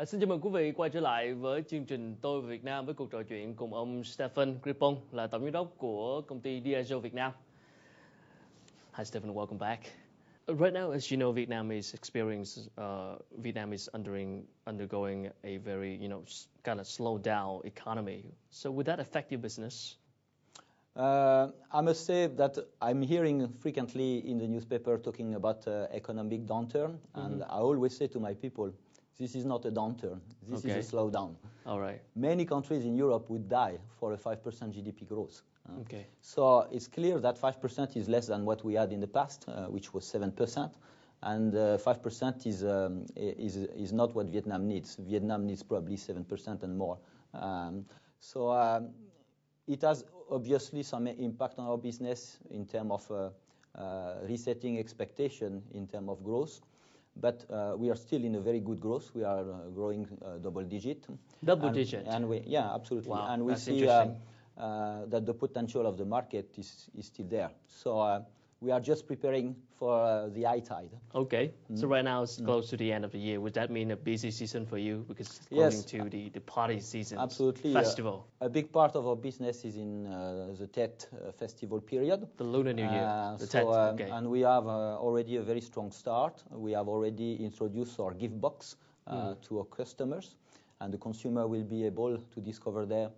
Xin chào mừng quý vị quay trở lại với chương trình Tôi về Việt Nam với cuộc trò chuyện cùng ông Stephane Gripon là tổng giám đốc của công ty Diageo Việt Nam. Hi Stephane, welcome back. Right now, as you know, Vietnam is undergoing a very, kind of slow down economy. So would that affect your business? I must say that I'm hearing frequently in the newspaper talking about economic downturn, and I always say to my people, this is not a downturn, this is a slowdown. All right. Many countries in Europe would die for a 5% GDP growth. Okay. So it's clear that 5% is less than what we had in the past, which was 7%, and 5% is not what Vietnam needs. Vietnam needs probably 7% and more. It has obviously some impact on our business in terms of resetting expectation in terms of growth. But we are still in a very good growth. We are growing double digit. Double digit? Yeah, absolutely. Wow, and we that's see that the potential of the market is still there. So we are just preparing for the high tide. Okay. So right now it's close to the end of the year. Would that mean a busy season for you? Because it's going to the party season. Absolutely. Festival. A big part of our business is in the Tet festival period. The Lunar New Year. The Tet, okay. And we have already a very strong start. We have already introduced our gift box to our customers. And the consumer will be able to discover there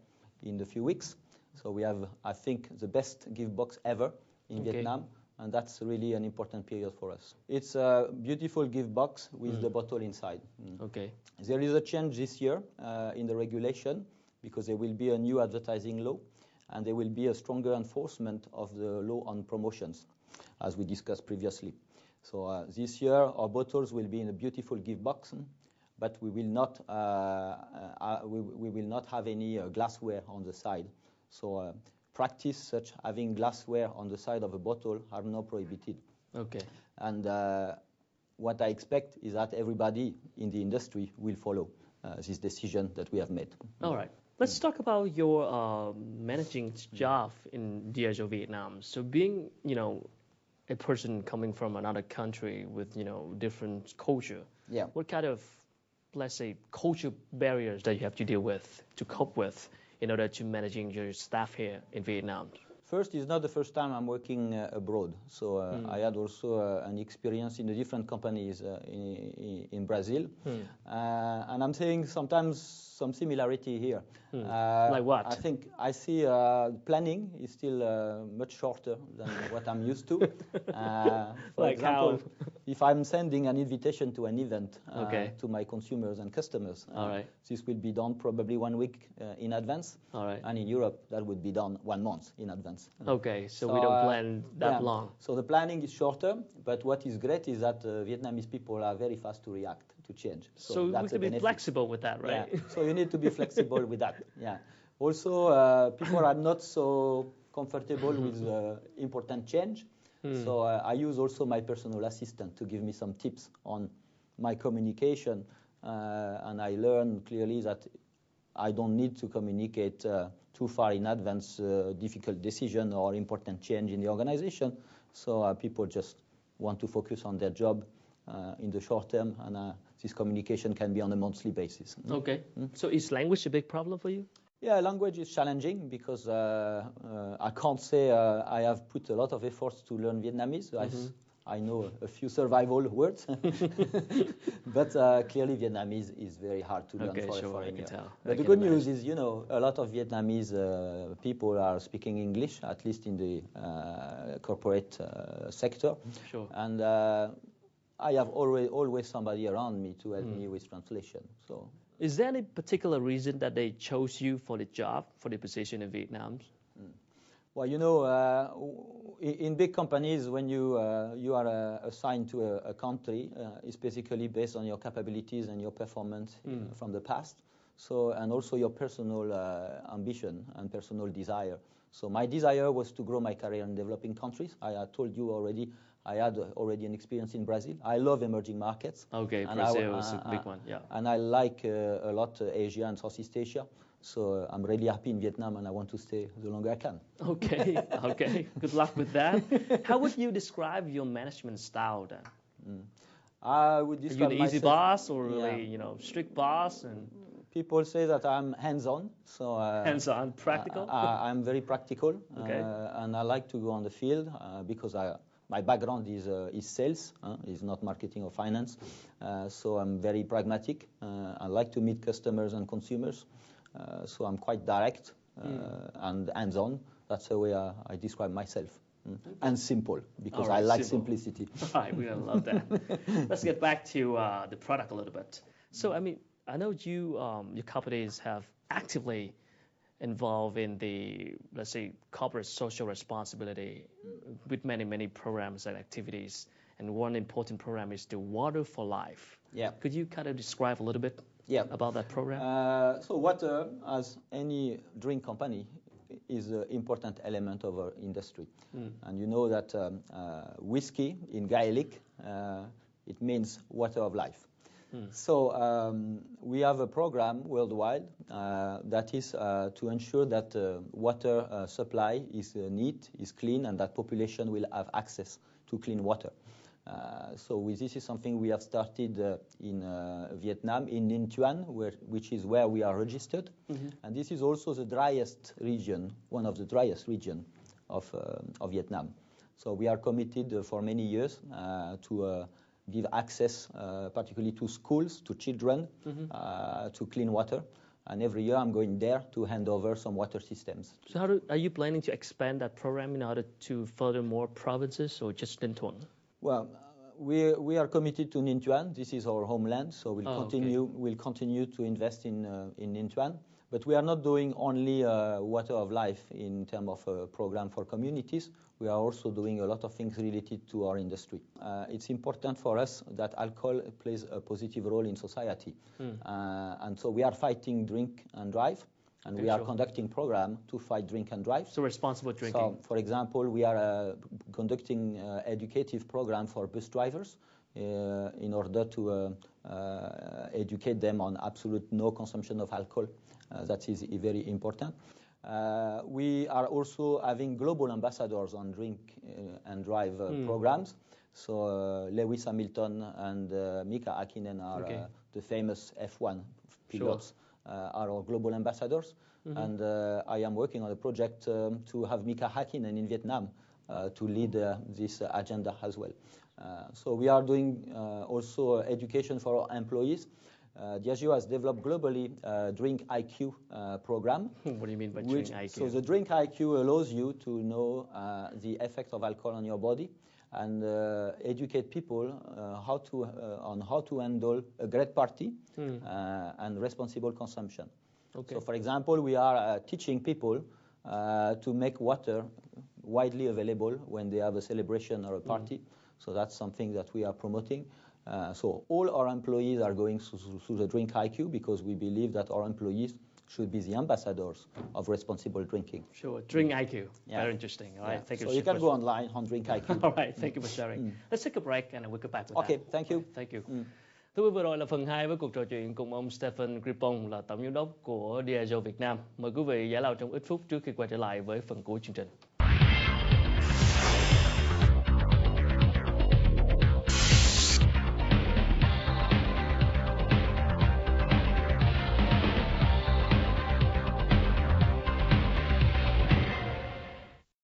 in a few weeks. So we have, I think, the best gift box ever in Vietnam. And that's really an important period for us. It's a beautiful gift box with the bottle inside. Okay. There is a change this year in the regulation because there will be a new advertising law and there will be a stronger enforcement of the law on promotions, as we discussed previously. So this year our bottles will be in a beautiful gift box, but we will not have any glassware on the side. So practice such having glassware on the side of a bottle are not prohibited. Okay. And what I expect is that everybody in the industry will follow this decision that we have made. All right. Let's talk about your managing job in Diageo Vietnam. So being, a person coming from another country with, different culture, what kind of, let's say, culture barriers that you have to deal with, to cope with, in order to managing your staff here in Vietnam? First, it's not the first time I'm working abroad. So I had also an experience in the different companies in Brazil. And I'm saying sometimes some similarity here. Like what? I think I see planning is still much shorter than what I'm used to. For example, if I'm sending an invitation to an event to my consumers and customers, this will be done probably 1 week in advance. And in Europe, that would be done 1 month in advance. Okay, so we don't plan that long. So the planning is shorter, but what is great is that Vietnamese people are very fast to react to change. So we have to be flexible with that, right? Yeah. So you need to be flexible with that. Yeah. Also, people are not so comfortable with important change. So I use also my personal assistant to give me some tips on my communication, and I learn clearly that I don't need to communicate too far in advance difficult decision or important change in the organization. So people just want to focus on their job in the short term, and this communication can be on a monthly basis. Okay. So is language a big problem for you? Yeah, language is challenging because I can't say I have put a lot of efforts to learn Vietnamese. I know a few survival words, but clearly Vietnamese is very hard to learn for I can tell. But the good news is, a lot of Vietnamese people are speaking English, at least in the corporate sector. Sure. And I have always somebody around me to help me with translation. So. Is there any particular reason that they chose you for the job, for the position in Vietnam? Well, in big companies, when you are assigned to a country, it's basically based on your capabilities and your performance from the past. So, and also your personal ambition and personal desire. So my desire was to grow my career in developing countries. I told you already, I had already an experience in Brazil. I love emerging markets. Okay, Brazil is a big one, yeah. And I like a lot Asia and Southeast Asia. So I'm really happy in Vietnam, and I want to stay the longer I can. Okay, okay. Good luck with that. How would you describe your management style then? I would Are you describe an easy myself. boss or really, strict boss and People say that I'm hands-on, so hands-on, practical? I'm very practical, Okay. and I like to go on the field because my background is sales, is not marketing or finance, so I'm very pragmatic. I like to meet customers and consumers, so I'm quite direct and hands-on. That's the way I describe myself. And simple, because I like simplicity. All right, we're going to love that. Let's get back to the product a little bit. So, I know your companies have actively involved in the, let's say, corporate social responsibility with many, many programs and activities. And one important program is the Water for Life. Yeah. Could you kind of describe a little bit about that program? So water, as any drink company, is an important element of our industry. And you know that whiskey in Gaelic, it means water of life. So we have a program worldwide that is to ensure that water supply is neat, is clean, and that population will have access to clean water. So this is something we have started in Vietnam, in Ninh Thuan, which is where we are registered. And this is also the driest region, one of the driest regions of Vietnam. So we are committed for many years to give access, particularly to schools, to children, to clean water. And every year I'm going there to hand over some water systems. So are you planning to expand that program in order to further more provinces or just Ninh Thuan? Well, we are committed to Ninh Thuan. This is our homeland, so we'll continue to invest in Ninh Thuan. But we are not doing only water of life in terms of a program for communities. We are also doing a lot of things related to our industry. It's important for us that alcohol plays a positive role in society. And so we are fighting drink and drive. And we are conducting program to fight drink and drive. So responsible drinking. So, for example, we are conducting educative program for bus drivers in order to educate them on absolute no consumption of alcohol. That is very important. We are also having global ambassadors on drink and drive programs. So Lewis Hamilton and Mika Hakkinen are the famous F1 pilots. Are our global ambassadors. And I am working on a project to have Mika Hakkinen in Vietnam to lead this agenda as well. So we are doing also education for our employees. Diageo has developed globally a Drink IQ program. What do you mean by Drink IQ? So the Drink IQ allows you to know the effect of alcohol on your body and educate people on how to handle a great party and responsible consumption. Okay. So, for example, we are teaching people to make water widely available when they have a celebration or a party. So that's something that we are promoting. So all our employees are going through the Drink IQ because we believe that our employees should be the ambassadors of responsible drinking. Sure, Drink IQ. Very interesting. All right, thank you. So you can go online on Drink IQ. All right, thank you for sharing. Let's take a break and we'll get back with that. Okay, thank you. Thank you. Thưa quý vị, vừa rồi là phần 2 với cuộc trò chuyện cùng ông Stephane Gripon là tổng giám đốc của Diageo Việt Nam. Mời quý vị giải lao trong ít phút trước khi quay trở lại với phần cuối chương trình.